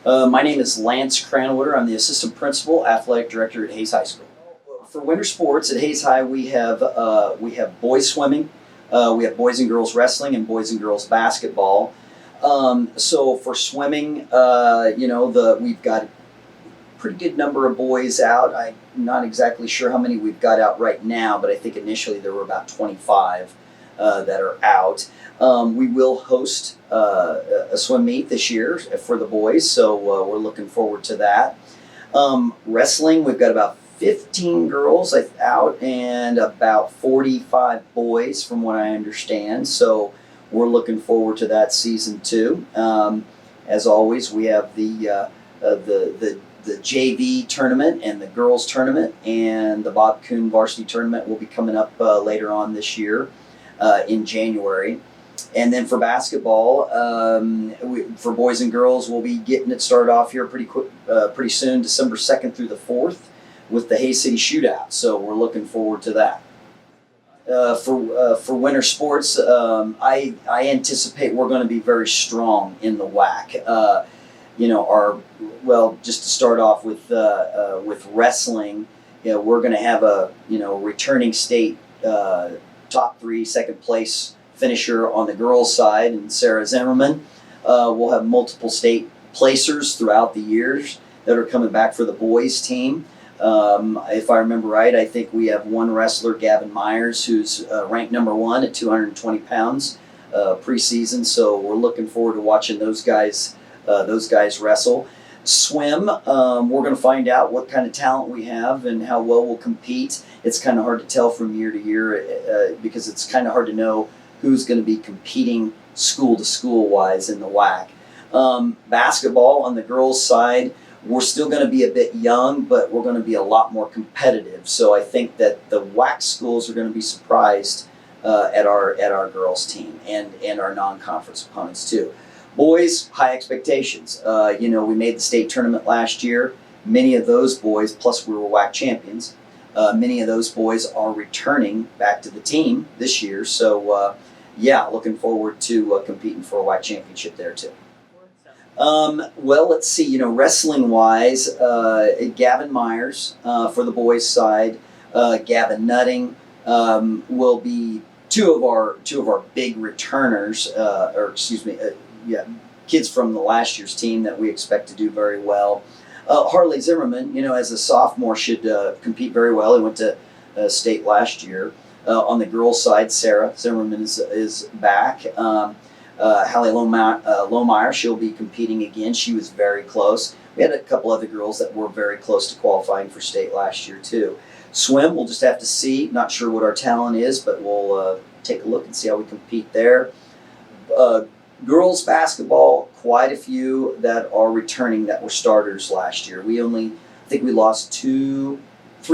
My name is Lance Krannawitter. I'm the assistant principal, athletic director at Hayes High School. For winter sports at Hayes High, we have boys swimming, we have boys and girls wrestling, and boys and girls basketball. So for swimming, we've got a pretty good number of boys out. I'm not exactly sure how many we've got out right now, but I think initially there were about 25 that are out. We will host a swim meet this year for the boys, so we're looking forward to that. Wrestling, we've got about 15 girls out and about 45 boys from what I understand, so we're looking forward to that season too. As always, we have the JV tournament and the girls tournament, and the Bob Kuhn varsity tournament will be coming up later on this year in January. And then for basketball, for boys and girls, we'll be getting it started off here pretty soon, December 2nd through the 4th, with the Hayes City Shootout. So we're looking forward to that. For winter sports, I anticipate we're going to be very strong in the WAC. Just to start off with wrestling, we're going to have a returning state top 3 second place finisher on the girls' side, and Sarah Zimmerman. We'll have multiple state placers throughout the years that are coming back for the boys' team. If I remember right, I think we have one wrestler, Gavin Myers, who's ranked number 1 at 220 pounds preseason. So we're looking forward to watching those guys wrestle. Swim, we're going to find out what kind of talent we have and how well we'll compete. It's kind of hard to tell from year to year because it's kind of hard to know who's going to be competing school to school wise in the WAC. Basketball on the girls' side, we're still going to be a bit young, but we're going to be a lot more competitive. So I think that the WAC schools are going to be surprised at our girls' team and our non-conference opponents too. Boys, high expectations. We made the state tournament last year. Many of those boys, plus we were WAC champions, many of those boys are returning back to the team this year. So, looking forward to competing for a WAC championship there too. Let's see. Wrestling-wise, Gavin Myers for the boys' side, Gavin Nutting will be two of our big returners, kids from the last year's team that we expect to do very well. Harley Zimmerman, as a sophomore, should compete very well. He went to state last year. On the girls' side, Sarah Zimmerman is back. Hallie Lohmeyer, she'll be competing again. She was very close. We had a couple other girls that were very close to qualifying for state last year too. Swim, we'll just have to see. Not sure what our talent is, but we'll take a look and see how we compete there. Girls basketball, quite a few that are returning that were starters last year. I think we lost 3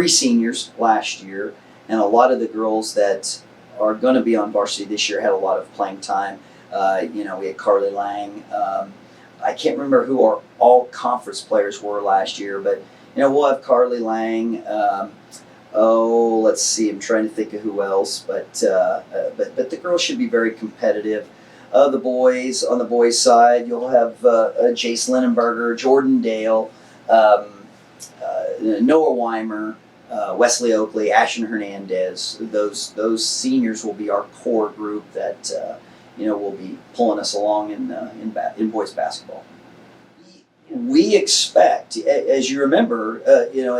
seniors last year, and a lot of the girls that are going to be on varsity this year had a lot of playing time. We had Carly Lang. I can't remember who our all-conference players were last year, but we'll have Carly Lang. Let's see. I'm trying to think of who else, but the girls should be very competitive. On the boys' side, you'll have Jace Linenberger, Jordan Dale, Noah Weimer, Wesley Oakley, Ashton Hernandez. Those seniors will be our core group that will be pulling us along in boys basketball. We expect, as you remember,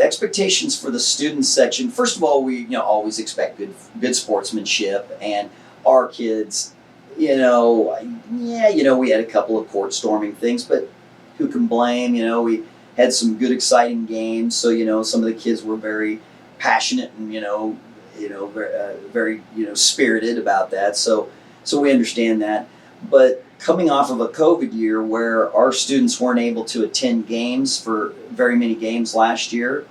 expectations for the student section. First of all, we always expect good sportsmanship, and our kids. We had a couple of court storming things, but who can blame? We had some good, exciting games. So some of the kids were very passionate and very spirited about that. So we understand that. But coming off of a COVID year where our students weren't able to attend games for very many games last year,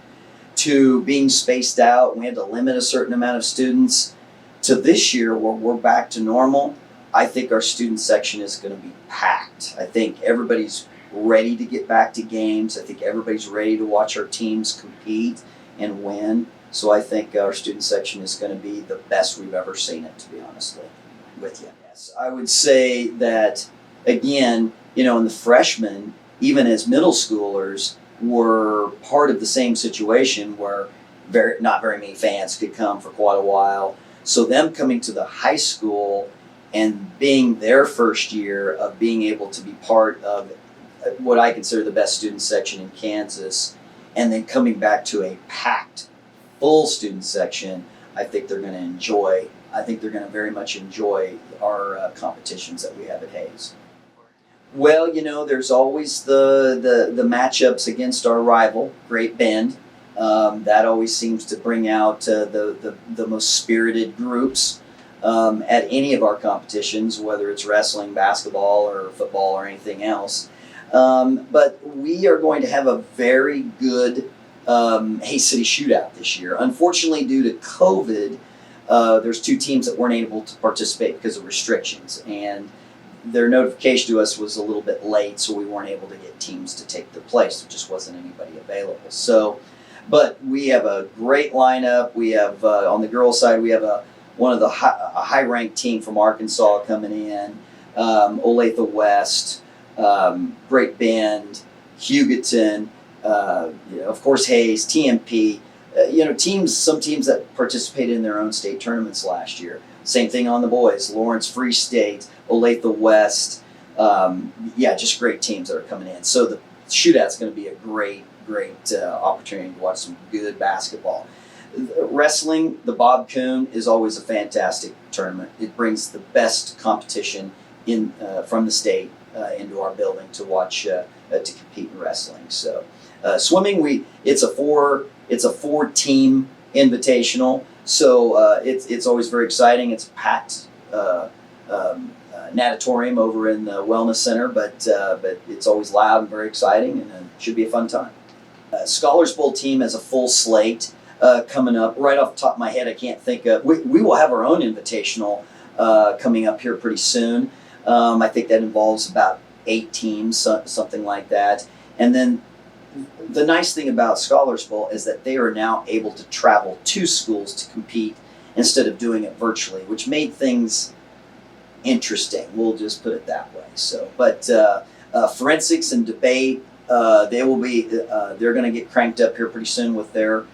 to being spaced out, and we had to limit a certain amount of students, to this year where we're back to normal. I think our student section is going to be packed. I think everybody's ready to get back to games. I think everybody's ready to watch our teams compete and win. So I think our student section is going to be the best we've ever seen it, to be honest with you. Yes, I would say that, again, in the freshmen, even as middle schoolers, were part of the same situation where not very many fans could come for quite a while. So them coming to the high school and being their first year of being able to be part of what I consider the best student section in Kansas, and then coming back to a packed, full student section, I think they're going to enjoy. I think they're going to very much enjoy our competitions that we have at Hayes. Well, there's always the matchups against our rival, Great Bend. That always seems to bring out the most spirited groups at any of our competitions, whether it's wrestling, basketball, or football, or anything else. But we are going to have a very good Hayes City shootout this year. Unfortunately, due to COVID, there's 2 teams that weren't able to participate because of restrictions, and their notification to us was a little bit late, so we weren't able to get teams to take their place. There just wasn't anybody available. So, but we have a great lineup. We have on the girls' side, we have a high-ranked team from Arkansas coming in, Olathe West, Great Bend, Hugoton, of course Hayes, TMP. Some teams that participated in their own state tournaments last year. Same thing on the boys, Lawrence Free State, Olathe West. Just great teams that are coming in. So the shootout's going to be a great opportunity to watch some good basketball. Wrestling, the Bob Coon is always a fantastic tournament. It brings the best competition from the state into our building to watch to compete in wrestling. So swimming, it's a 4-team invitational. So it's always very exciting. It's a packed natatorium over in the Wellness Center, but it's always loud and very exciting, and it should be a fun time. Scholars Bowl team has a full slate coming up. Right off the top of my head, I can't think of. We will have our own invitational coming up here pretty soon. I think that involves about 8 teams, something like that. And then the nice thing about Scholars Bowl is that they are now able to travel to schools to compete instead of doing it virtually, which made things interesting. We'll just put it that way. So, but forensics and debate, they're going to get cranked up here pretty soon with their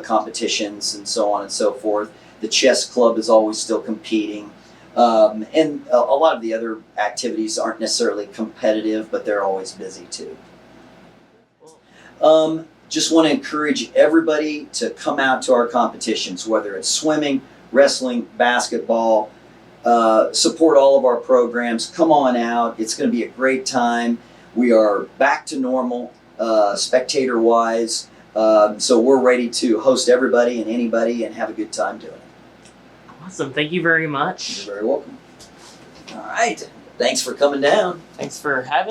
competitions and so on and so forth. The chess club is always still competing. And a lot of the other activities aren't necessarily competitive, but they're always busy too. Just want to encourage everybody to come out to our competitions, whether it's swimming, wrestling, basketball. Support all of our programs. Come on out. It's going to be a great time. We are back to normal, spectator-wise. So we're ready to host everybody and anybody and have a good time doing it. Awesome. Thank you very much. You're very welcome. All right. Thanks for coming down. Thanks for having